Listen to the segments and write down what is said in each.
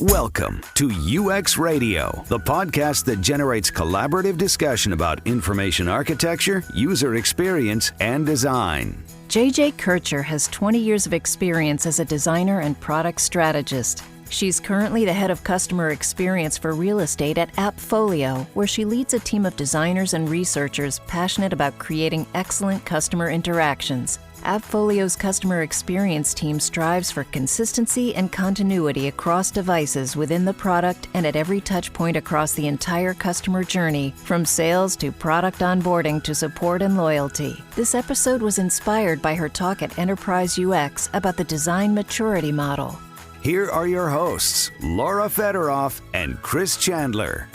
Welcome to UX Radio, the podcast that generates collaborative discussion about information architecture, user experience, and design. Kercher has 20 years of experience as a designer and product strategist. She's currently the head of customer experience for real estate at AppFolio, where she leads a team of designers and researchers passionate about creating excellent customer interactions. AppFolio's customer experience team strives for consistency and continuity across devices within the product and at every touch point across the entire customer journey, from sales to product onboarding to support and loyalty. This episode was inspired by her talk at Enterprise UX about the design maturity model. Here are your hosts, Laura Federoff and Chris Chandler.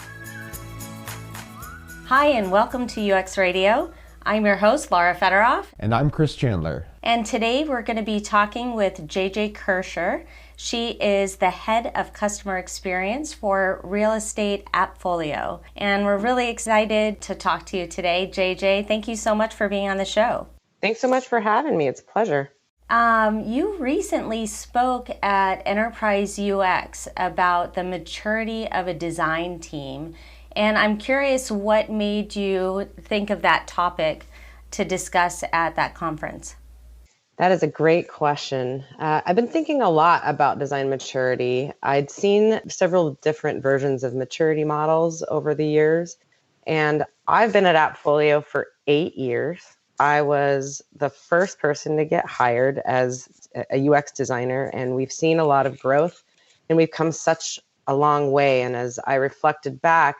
Hi, and welcome to UX Radio. I'm your host, Laura Federoff. And I'm Chris Chandler. And today we're going to be talking with Kercher. She is the head of customer experience for real estate AppFolio. And we're really excited to talk to you today. JJ, thank you so much for being on the show. Thanks so much for having me. It's a pleasure. You recently spoke at Enterprise UX about the maturity of a design team. And I'm curious what made you think of that topic to discuss at that conference. That is a great question. I've been thinking a lot about design maturity. I'd seen several different versions of maturity models over the years, and I've been at AppFolio for 8 years. I was the first person to get hired as a UX designer, and we've seen a lot of growth, and we've come such a long way. And as I reflected back,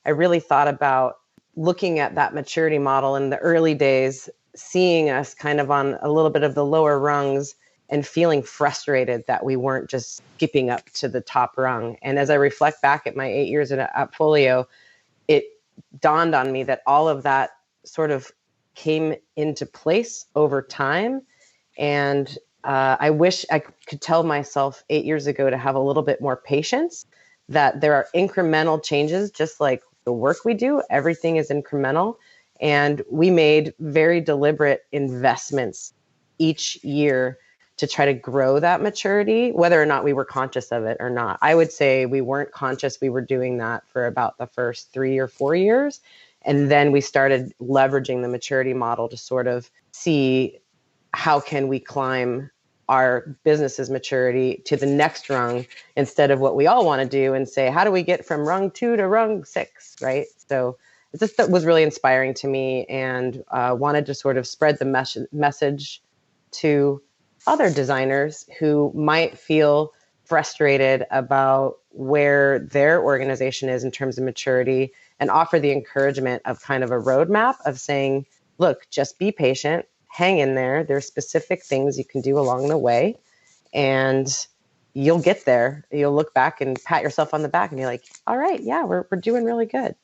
I really thought about looking at that maturity model in the early days, seeing us kind of on a little bit of the lower rungs and feeling frustrated that we weren't just skipping up to the top rung. And as I reflect back at my 8 years at AppFolio, it dawned on me that all of that sort of came into place over time. And I wish I could tell myself 8 years ago to have a little bit more patience, that there are incremental changes, just like the work we do, everything is incremental. And we made very deliberate investments each year to try to grow that maturity, whether or not we were conscious of it or not. I would say we weren't conscious. We were doing that for about the first 3 or 4 years. And then we started leveraging the maturity model to sort of see how can we climb our business's maturity to the next rung instead of what we all want to do and say, how do we get from rung 2 to rung 6, right? So that was really inspiring to me, and wanted to sort of spread the message to other designers who might feel frustrated about where their organization is in terms of maturity, and offer the encouragement of kind of a roadmap of saying, look, just be patient, hang in there. There's specific things you can do along the way, and you'll get there. You'll look back and pat yourself on the back and be like, all right, yeah, we're doing really good.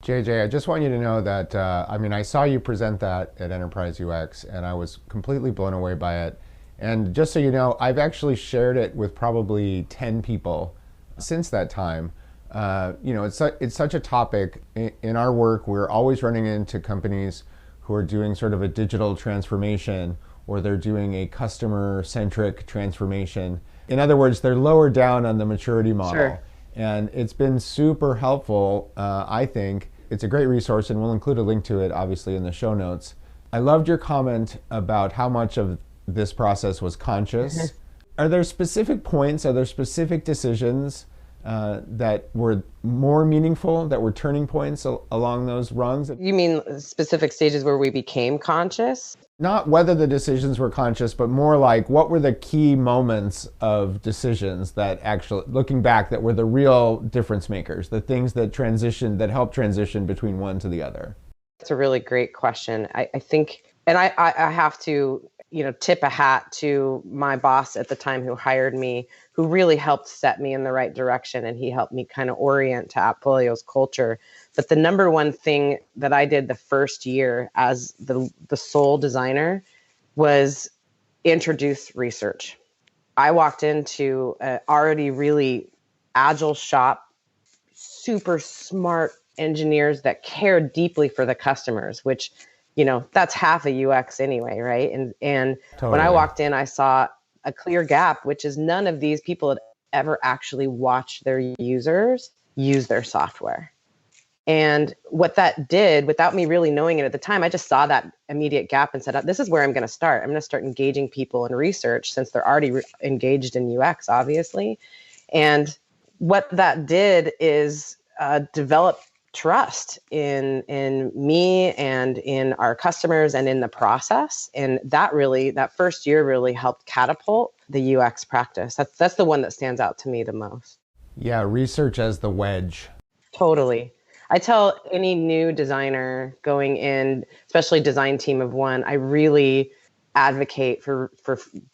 JJ, I just want you to know that, I saw you present that at Enterprise UX, and I was completely blown away by it. And just so you know, I've actually shared it with probably 10 people since that time. It's such a topic. In our work, we're always running into companies who are doing sort of a digital transformation, or they're doing a customer-centric transformation. In other words, they're lower down on the maturity model. Sure. And it's been super helpful, I think. It's a great resource, and we'll include a link to it, obviously, in the show notes. I loved your comment about how much of this process was conscious. Are there specific points, are there specific decisions that were more meaningful, that were turning points along those rungs? You mean specific stages where we became conscious? Not whether the decisions were conscious, but more like what were the key moments of decisions that actually, looking back, that were the real difference makers, the things that helped transition between one to the other? That's a really great question. I think, and I have to, tip a hat to my boss at the time who hired me, who really helped set me in the right direction, and he helped me kind of orient to AppFolio's culture. But the number one thing that I did the first year as the sole designer was introduce research. I walked into an already really agile shop, super smart engineers that care deeply for the customers, which, that's half a UX anyway, right? And Totally. When I walked in, I saw a clear gap, which is none of these people had ever actually watch their users use their software. And what that did, without me really knowing it at the time, I just saw that immediate gap and said, this is where I'm going to start. I'm going to start engaging people in research since they're already engaged in UX, obviously. And what that did is develop trust in me and in our customers and in the process. And that first year really helped catapult the UX practice. That's the one that stands out to me the most. Yeah, research as the wedge. Totally. I tell any new designer going in, especially design team of one, I really advocate for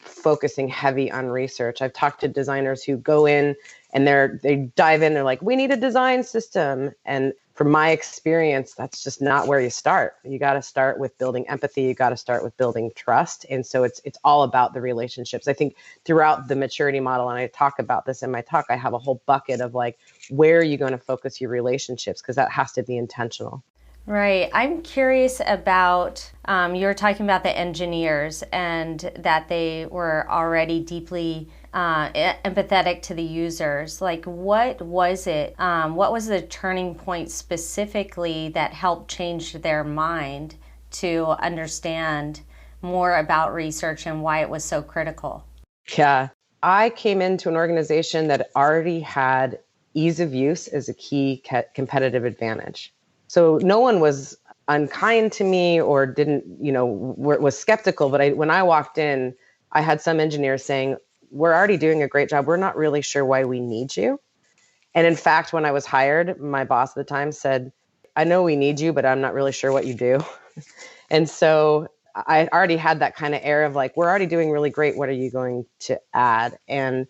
focusing heavy on research. I've talked to designers who go in and they dive in, they're like, we need a design system. And from my experience, that's just not where you start. You got to start with building empathy. You got to start with building trust. And so it's all about the relationships. I think throughout the maturity model, and I talk about this in my talk, I have a whole bucket of like, where are you going to focus your relationships? Because that has to be intentional. Right. I'm curious about, you were talking about the engineers and that they were already deeply empathetic to the users. Like, what was it? What was the turning point specifically that helped change their mind to understand more about research and why it was so critical? Yeah. I came into an organization that already had ease of use as a key competitive advantage. So no one was unkind to me or didn't, was skeptical. But when I walked in, I had some engineers saying, we're already doing a great job. We're not really sure why we need you. And in fact, when I was hired, my boss at the time said, I know we need you, but I'm not really sure what you do. And so I already had that kind of air of like, we're already doing really great. What are you going to add? And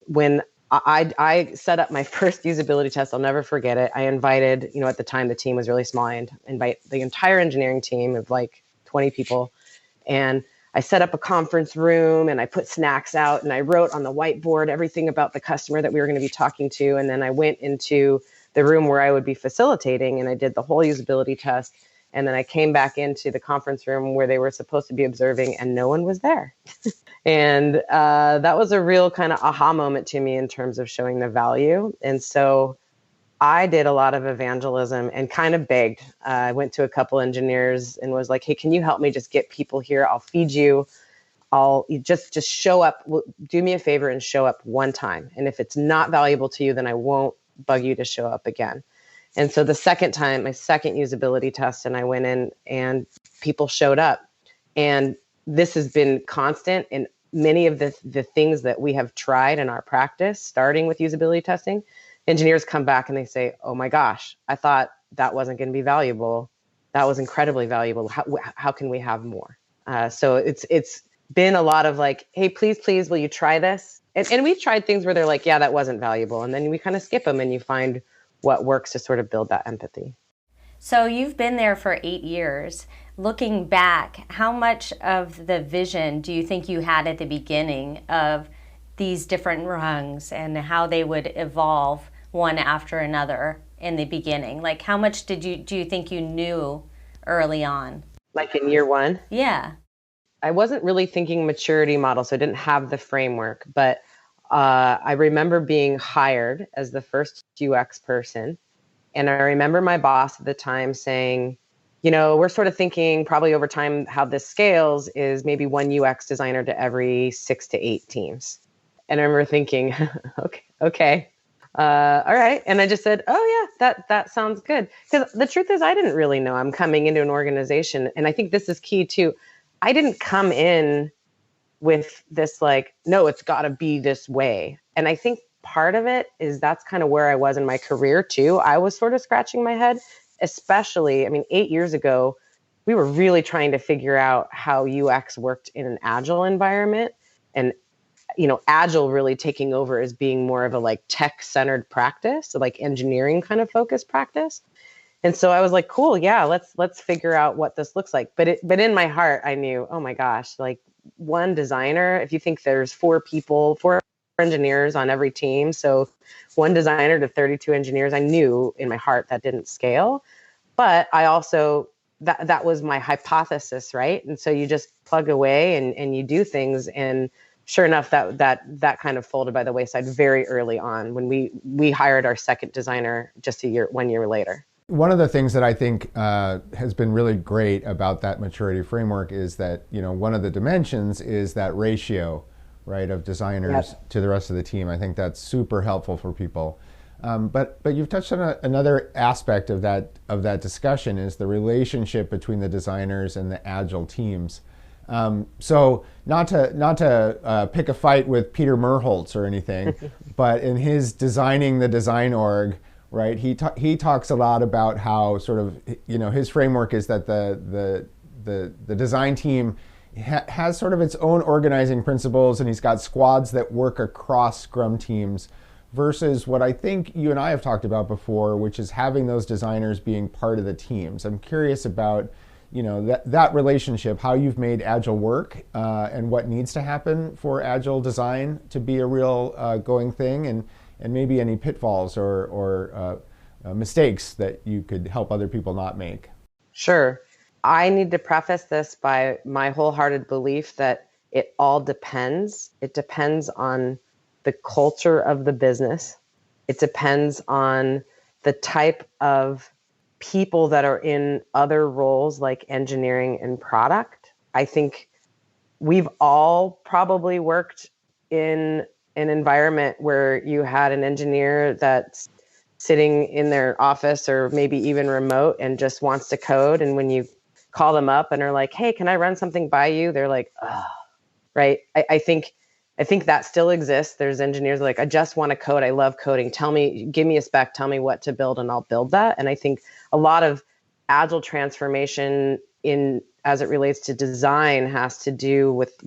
when I set up my first usability test, I'll never forget it. I invited, at the time the team was really small, I invite the entire engineering team of like 20 people. And I set up a conference room and I put snacks out and I wrote on the whiteboard everything about the customer that we were going to be talking to. And then I went into the room where I would be facilitating and I did the whole usability test. And then I came back into the conference room where they were supposed to be observing and no one was there. And that was a real kind of aha moment to me in terms of showing the value. And so I did a lot of evangelism and kind of begged. I went to a couple engineers and was like, hey, can you help me just get people here? I'll feed you. You just show up. Do me a favor and show up one time. And if it's not valuable to you, then I won't bug you to show up again. And so the second time, my second usability test, and I went in and people showed up. And this has been constant in many of the things that we have tried in our practice, starting with usability testing. Engineers come back and they say, oh my gosh, I thought that wasn't going to be valuable. That was incredibly valuable. How can we have more? So it's been a lot of like, hey, please, will you try this? And we've tried things where they're like, yeah, that wasn't valuable. And then we kind of skip them and you find what works to sort of build that empathy. So you've been there for 8 years. Looking back, how much of the vision do you think you had at the beginning of these different rungs and how they would evolve one after another in the beginning? Like, how much do you think you knew early on? Like in year one? Yeah. I wasn't really thinking maturity model, so I didn't have the framework, but I remember being hired as the first UX person. And I remember my boss at the time saying, we're sort of thinking probably over time how this scales is maybe one UX designer to every 6 to 8 teams. And I remember thinking, okay. All right. And I just said, oh yeah, that sounds good. Because the truth is I didn't really know. I'm coming into an organization. And I think this is key too. I didn't come in with this like, no, it's got to be this way. And I think part of it is that's kind of where I was in my career too. I was sort of scratching my head, especially, 8 years ago, we were really trying to figure out how UX worked in an Agile environment. And Agile really taking over as being more of a like tech-centered practice, so like engineering kind of focused practice. And so I was like, cool, yeah, let's figure out what this looks like. But in my heart, I knew, oh my gosh, like one designer, if you think there's 4 engineers on every team, so one designer to 32 engineers, I knew in my heart that didn't scale. But I also, that was my hypothesis, right? And so you just plug away and you do things and sure enough, that kind of folded by the wayside very early on when we hired our second designer just 1 year later. One of the things that I think has been really great about that maturity framework is that, one of the dimensions is that ratio, right, of designers to the rest of the team. I think that's super helpful for people. But you've touched on another aspect of that discussion is the relationship between the designers and the Agile teams. So not to pick a fight with Peter Merholtz or anything, but in his Designing the Design Org, right, he talks a lot about how sort of, his framework is that the design team has sort of its own organizing principles, and he's got squads that work across Scrum teams versus what I think you and I have talked about before, which is having those designers being part of the teams. I'm curious about that relationship, how you've made Agile work, and what needs to happen for Agile design to be a real going thing, and maybe any pitfalls or mistakes that you could help other people not make. Sure. I need to preface this by my wholehearted belief that it all depends. It depends on the culture of the business. It depends on the type of people that are in other roles like engineering and product. I think we've all probably worked in an environment where you had an engineer that's sitting in their office or maybe even remote and just wants to code. And when you call them up and are like, hey, can I run something by you? They're like, oh, right. I think that still exists. There's engineers like, I just want to code. I love coding. Give me a spec, tell me what to build and I'll build that. And I think a lot of Agile transformation as it relates to design has to do with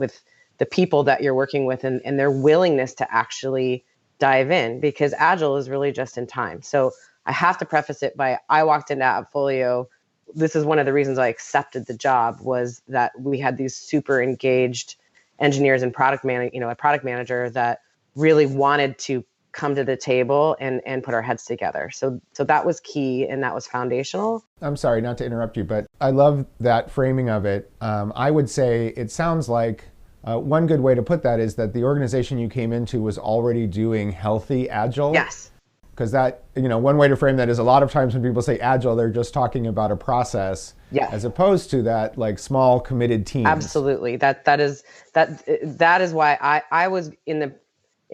the people that you're working with and their willingness to actually dive in, because Agile is really just in time. So I have to preface it by, I walked into AppFolio. This is one of the reasons I accepted the job, was that we had these super engaged engineers and a product manager that really wanted to come to the table and put our heads together. So that was key and that was foundational. I'm sorry, not to interrupt you, but I love that framing of it. I would say it sounds like one good way to put that is that the organization you came into was already doing healthy Agile. Yes. Because that, one way to frame that is a lot of times when people say Agile, they're just talking about a process, as opposed to that like small committed teams. Absolutely. That is why I was in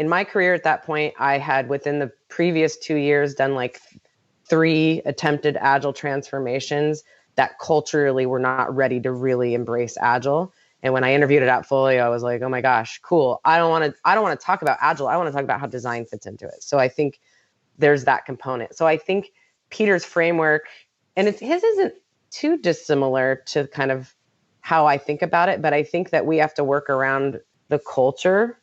my career at that point. I had within the previous 2 years done like 3 attempted Agile transformations that culturally were not ready to really embrace Agile. And when I interviewed at AppFolio, I was like, oh my gosh, cool. I don't want to talk about Agile. I want to talk about how design fits into it. So I think there's that component. So I think Peter's framework, and his isn't too dissimilar to kind of how I think about it, but I think that we have to work around the culture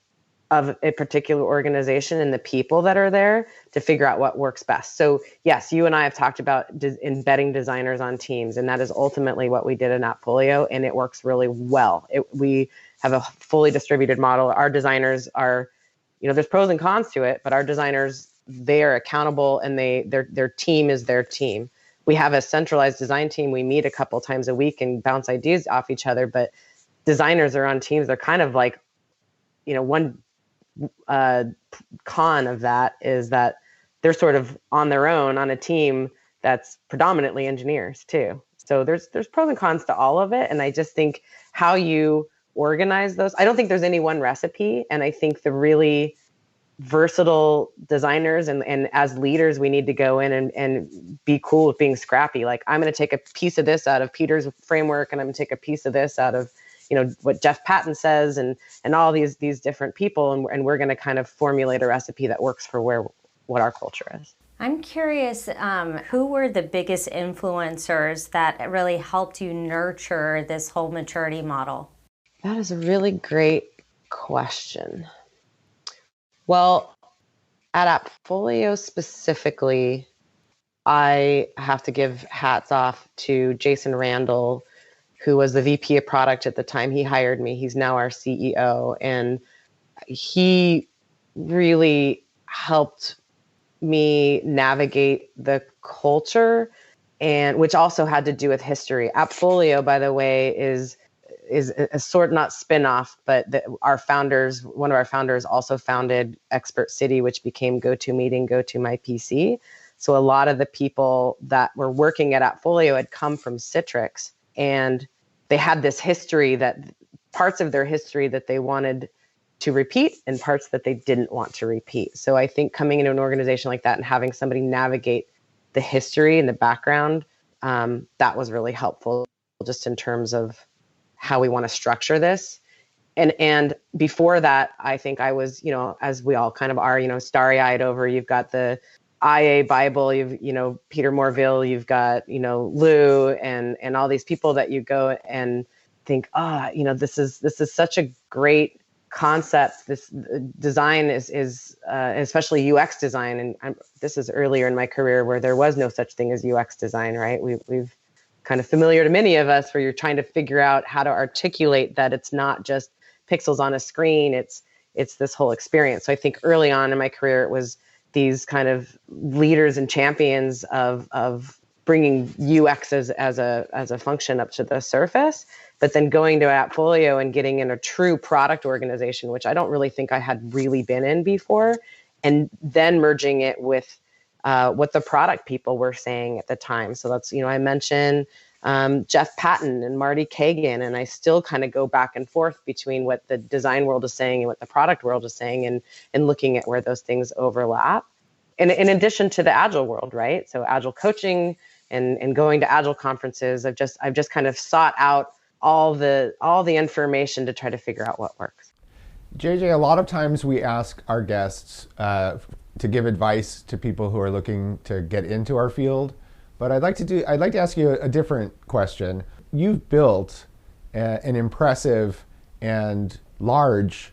of a particular organization and the people that are there to figure out what works best. So yes, you and I have talked about embedding designers on teams, and that is ultimately what we did in AppFolio, and it works really well. We have a fully distributed model. Our designers are, there's pros and cons to it, but our designers, they are accountable, and their team is their team. We have a centralized design team. We meet a couple times a week and bounce ideas off each other, but designers are on teams. They're kind of like, one con of that is that they're sort of on their own on a team that's predominantly engineers too. So there's pros and cons to all of it. And I just think how you organize those, I don't think there's any one recipe. And I think the really versatile designers and as leaders, we need to go in and be cool with being scrappy. Like, I'm going to take a piece of this out of Peter's framework, and I'm going to take a piece of this out of what Jeff Patton says, and all these different people, and we're going to kind of formulate a recipe that works for what our culture is. I'm curious, who were the biggest influencers that really helped you nurture this whole maturity model? That is a really great question. Well, at AppFolio specifically, I have to give hats off to Jason Randall, who was the VP of product at the time he hired me. He's now our CEO. And he really helped me navigate the culture, and which also had to do with history. AppFolio, by the way, is is a sort not spin-off, but one of our founders also founded Expert City, which became GoToMeeting, GoToMyPC. So a lot of the people that were working at AppFolio had come from Citrix, and they had this history, that parts of their history that they wanted to repeat and parts that they didn't want to repeat. So I think coming into an organization like that and having somebody navigate the history and the background, that was really helpful, just in terms of how we want to structure this. And before that, I think I was, as we all kind of are, starry-eyed over, you've got the IA Bible, you've, Peter Morville, you've got, Lou and all these people that you go and think, this is such a great concept. This design is especially UX design. And this is earlier in my career where there was no such thing as UX design, right? We've kind of familiar to many of us, where you're trying to figure out how to articulate that it's not just pixels on a screen, it's this whole experience. So I think early on in my career, it was these kind of leaders and champions of bringing UX as a function up to the surface, but then going to AppFolio and getting in a true product organization, which I don't really think I had really been in before, and then merging it with what the product people were saying at the time. So that's, I mentioned Jeff Patton and Marty Kagan, and I still kind of go back and forth between what the design world is saying and what the product world is saying, and looking at where those things overlap. And in addition to the Agile world, right? So Agile coaching and going to Agile conferences, I've just kind of sought out all the information to try to figure out what works. JJ, a lot of times we ask our guests to give advice to people who are looking to get into our field, but I'd like to ask you a different question. You've built an impressive and large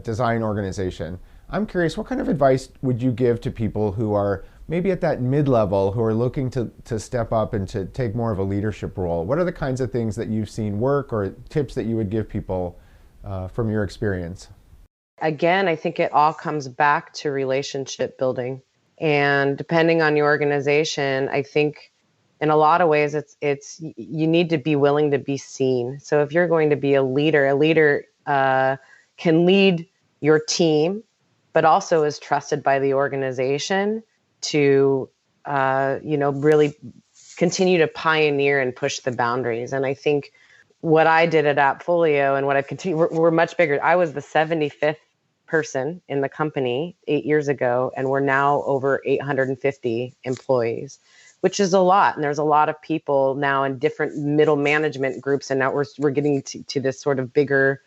design organization. I'm curious, what kind of advice would you give to people who are maybe at that mid-level, who are looking to step up and to take more of a leadership role? What are the kinds of things that you've seen work, or tips that you would give people from your experience? Again, I think it all comes back to relationship building. And depending on your organization, I think in a lot of ways, it's you need to be willing to be seen. So if you're going to be a leader can lead your team, but also is trusted by the organization to, really continue to pioneer and push the boundaries. And I think what I did at AppFolio and what I've continued, we're much bigger. I was the 75th person in the company 8 years ago, and we're now over 850 employees, which is a lot. And there's a lot of people now in different middle management groups, and now we're getting to this sort of bigger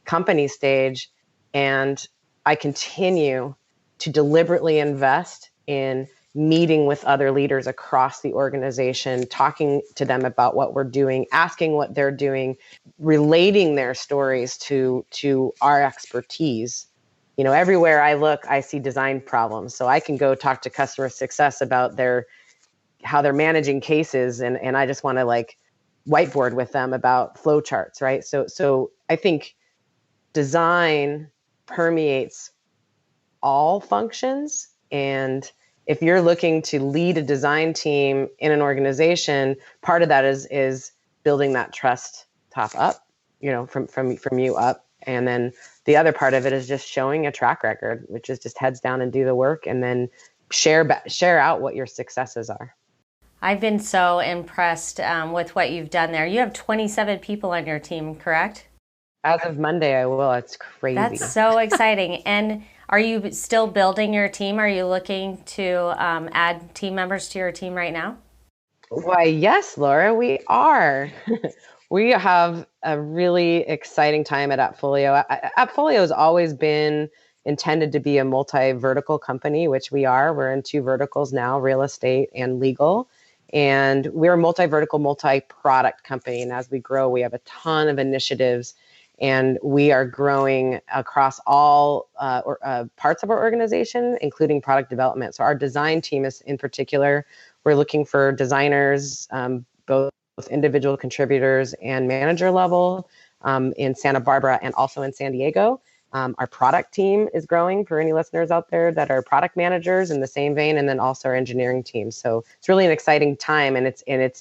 company stage. And I continue to deliberately invest in meeting with other leaders across the organization, talking to them about what we're doing, asking what they're doing, relating their stories to our expertise. Everywhere I look, I see design problems. So I can go talk to customer success about how they're managing cases, and I just want to whiteboard with them about flowcharts, right? So I think design permeates all functions. And if you're looking to lead a design team in an organization, part of that is building that trust top up, from you up. And then the other part of it is just showing a track record, which is just heads down and do the work, and then share out what your successes are. I've been so impressed with what you've done there. You have 27 people on your team, correct? As of Monday, I will. It's crazy. That's so exciting. And are you still building your team? Are you looking to add team members to your team right now? Why, yes, Laura, we are. We have a really exciting time at AppFolio. AppFolio has always been intended to be a multi-vertical company, which we are. We're in 2 verticals now, real estate and legal. And we're a multi-vertical, multi-product company. And as we grow, we have a ton of initiatives, and we are growing across all parts of our organization, including product development. So our design team is, in particular, we're looking for designers, both individual contributors and manager level, in Santa Barbara and also in San Diego. Our product team is growing, for any listeners out there that are product managers, in the same vein, and then also our engineering team. So it's really an exciting time, and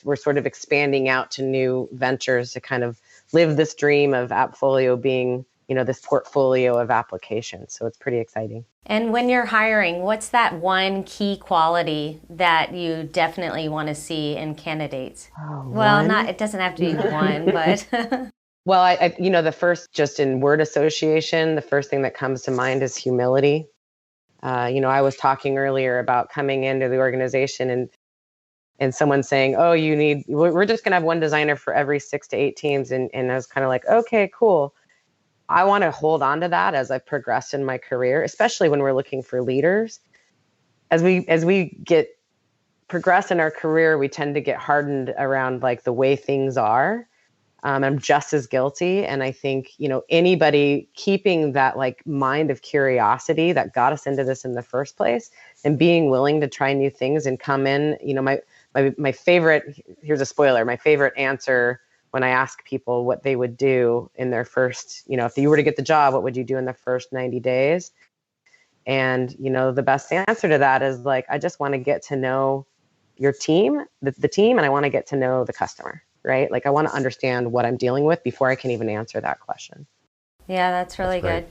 we're sort of expanding out to new ventures to kind of live this dream of AppFolio being, this portfolio of applications. So it's pretty exciting. And when you're hiring, what's that one key quality that you definitely want to see in candidates? It doesn't have to be one, but. Well, I the first, just in word association, the first thing that comes to mind is humility. I was talking earlier about coming into the organization and someone saying, oh, we're just going to have one designer for every 6 to 8 teams. And I was kind of like, okay, cool. I want to hold on to that as I've progressed in my career, especially when we're looking for leaders. As we progress in our career, we tend to get hardened around like the way things are. I'm just as guilty. And I think, anybody keeping that like mind of curiosity that got us into this in the first place and being willing to try new things and come in, my favorite, here's a spoiler, my favorite answer when I ask people what they would do in their first, if you were to get the job, what would you do in the first 90 days? And, the best answer to that is like, I just want to get to know your team, the team, and I want to get to know the customer, right? Like I want to understand what I'm dealing with before I can even answer that question. Yeah, that's really good.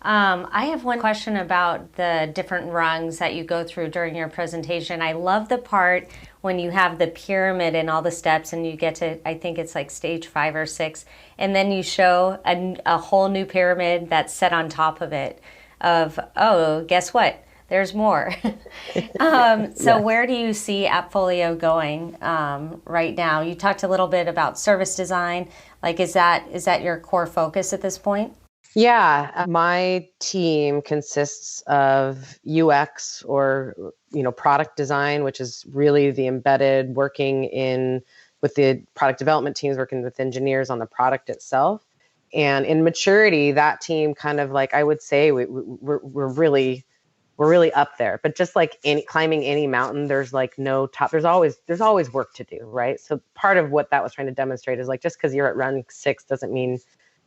I have one question about the different rungs that you go through during your presentation. I love the part when you have the pyramid and all the steps and you get to, I think it's like stage 5 or 6, and then you show a whole new pyramid that's set on top of it of, oh, guess what? There's more. Where do you see AppFolio going right now? You talked a little bit about service design. Like, is that your core focus at this point? Yeah, my team consists of UX or, product design, which is really the embedded working with the product development teams, working with engineers on the product itself. And in maturity, that team kind of like, I would say we're really up there, but just like climbing any mountain, there's like no top, there's always work to do. Right. So part of what that was trying to demonstrate is like, just because you're at run 6 doesn't mean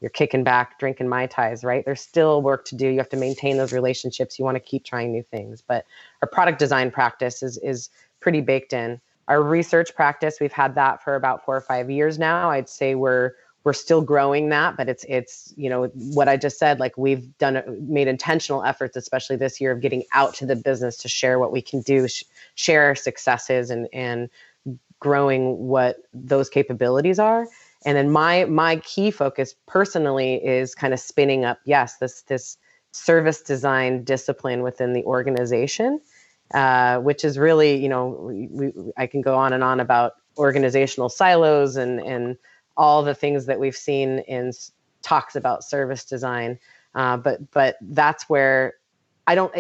you're kicking back, drinking Mai Tais, right? There's still work to do. You have to maintain those relationships. You want to keep trying new things. But our product design practice is pretty baked in. Our research practice, we've had that for about 4 or 5 years now. I'd say we're still growing that, but it's what I just said, like we've made intentional efforts, especially this year, of getting out to the business to share what we can do, share our successes and growing what those capabilities are. And then my key focus personally is kind of spinning up, this service design discipline within the organization, which is really, I can go on and on about organizational silos and all the things that we've seen in talks about service design. But that's where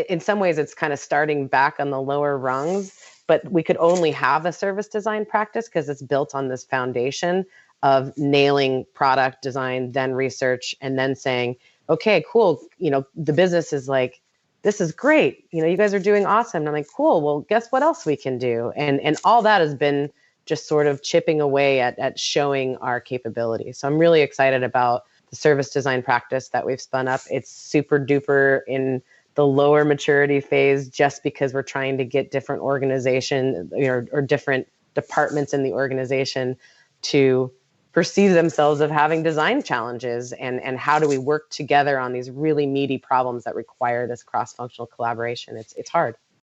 in some ways it's kind of starting back on the lower rungs, but we could only have a service design practice because it's built on this foundation of nailing product design, then research, and then saying, okay, cool. The business is like, this is great. You guys are doing awesome. And I'm like, cool. Well, guess what else we can do? And all that has been just sort of chipping away at showing our capabilities. So I'm really excited about the service design practice that we've spun up. It's super duper in the lower maturity phase, just because we're trying to get different organizations or different departments in the organization to perceive themselves of having design challenges and how do we work together on these really meaty problems that require this cross-functional collaboration. It's hard.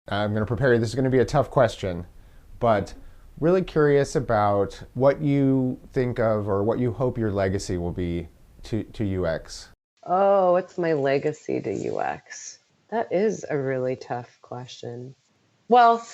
I'm going to prepare you. This is going to be a tough question, but really curious about what you think of or what you hope your legacy will be to UX. Oh, what's my legacy to UX? That is a really tough question. Well,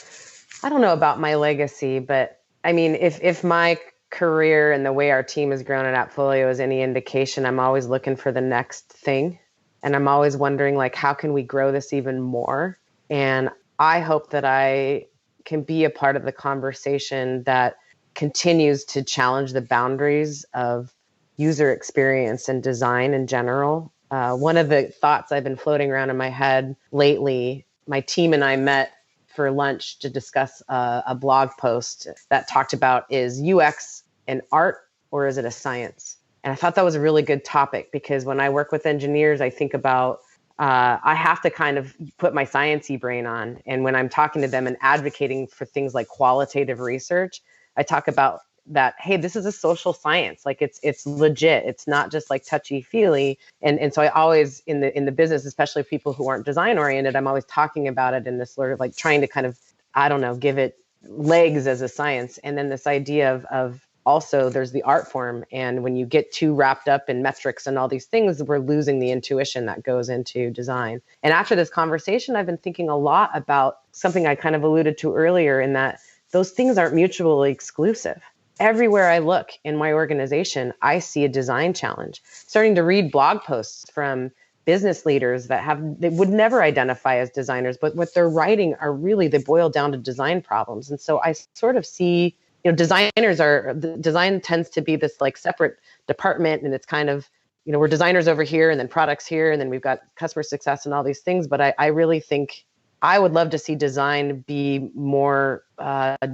I don't know about my legacy, but I mean, if my career and the way our team has grown at AppFolio is any indication, I'm always looking for the next thing. And I'm always wondering, like, how can we grow this even more? And I hope that I can be a part of the conversation that continues to challenge the boundaries of user experience and design in general. One of the thoughts I've been floating around in my head lately, my team and I met for lunch to discuss a blog post that talked about, is UX an art or is it a science? And I thought that was a really good topic, because when I work with engineers, I think about, I have to kind of put my sciencey brain on. And when I'm talking to them and advocating for things like qualitative research, I talk about that, hey, this is a social science. Like it's legit. It's not just like touchy feely. And so I always in the business, especially people who aren't design oriented, I'm always talking about it in this sort of like trying to kind of, I don't know, give it legs as a science. And then this idea of also there's the art form. And when you get too wrapped up in metrics and all these things, we're losing the intuition that goes into design. And after this conversation, I've been thinking a lot about something I kind of alluded to earlier, in that those things aren't mutually exclusive. Everywhere I look in my organization, I see a design challenge. Starting to read blog posts from business leaders they would never identify as designers, but what they're writing are really, they boil down to design problems. And so I sort of see, design tends to be this like separate department, and it's kind of, we're designers over here and then products here, and then we've got customer success and all these things. But I really think I would love to see design be more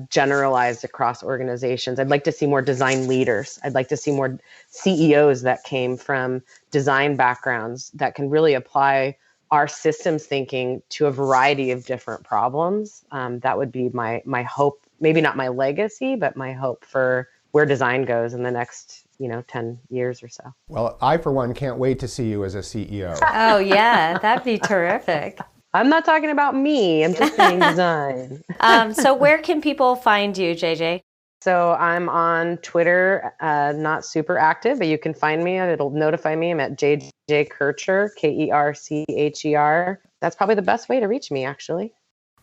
generalized across organizations. I'd like to see more design leaders. I'd like to see more CEOs that came from design backgrounds that can really apply our systems thinking to a variety of different problems. That would be my hope, maybe not my legacy, but my hope for where design goes in the next 10 years or so. Well, I, for one, can't wait to see you as a CEO. Oh, yeah, that'd be terrific. I'm not talking about me. I'm just saying design. So where can people find you, JJ? So I'm on Twitter, not super active, but you can find me. It'll notify me. I'm at JJ Kercher, Kercher. That's probably the best way to reach me, actually.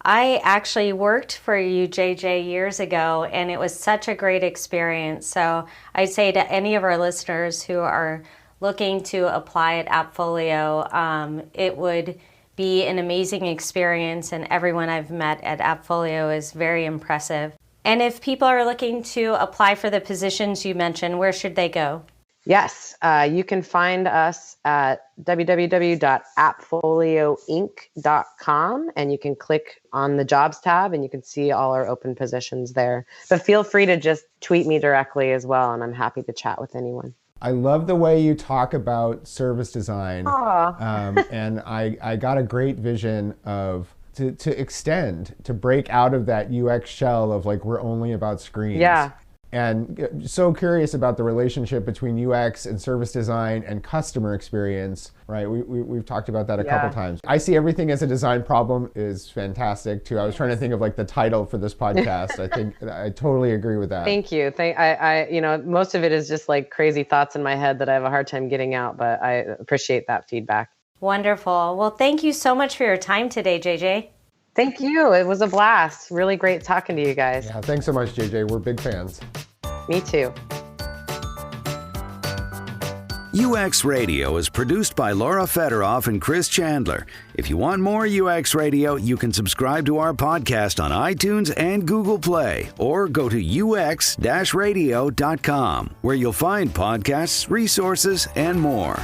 I actually worked for you, JJ, years ago, and it was such a great experience. So I'd say to any of our listeners who are looking to apply at AppFolio, it would be an amazing experience, and everyone I've met at AppFolio is very impressive. And if people are looking to apply for the positions you mentioned, where should they go? Yes, you can find us at www.appfolioinc.com, and you can click on the jobs tab and you can see all our open positions there. But feel free to just tweet me directly as well, and I'm happy to chat with anyone. I love the way you talk about service design. And I got a great vision of to extend, to break out of that UX shell of like, we're only about screens. Yeah. And so curious about the relationship between UX and service design and customer experience, right? We've talked about that a couple times. I see everything as a design problem is fantastic too. I was trying to think of like the title for this podcast. I think I totally agree with that. Thank you. I most of it is just like crazy thoughts in my head that I have a hard time getting out, but I appreciate that feedback. Wonderful. Well, thank you so much for your time today, JJ. Thank you. It was a blast. Really great talking to you guys. Yeah, thanks so much, JJ. We're big fans. Me too. UX Radio is produced by Laura Federoff and Chris Chandler. If you want more UX Radio, you can subscribe to our podcast on iTunes and Google Play, or go to ux-radio.com, where you'll find podcasts, resources, and more.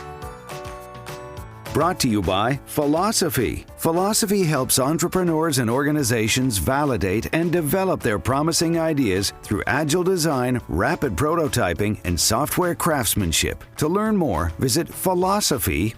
Brought to you by Philosophy. Philosophy helps entrepreneurs and organizations validate and develop their promising ideas through agile design, rapid prototyping, and software craftsmanship. To learn more, visit philosophy.is.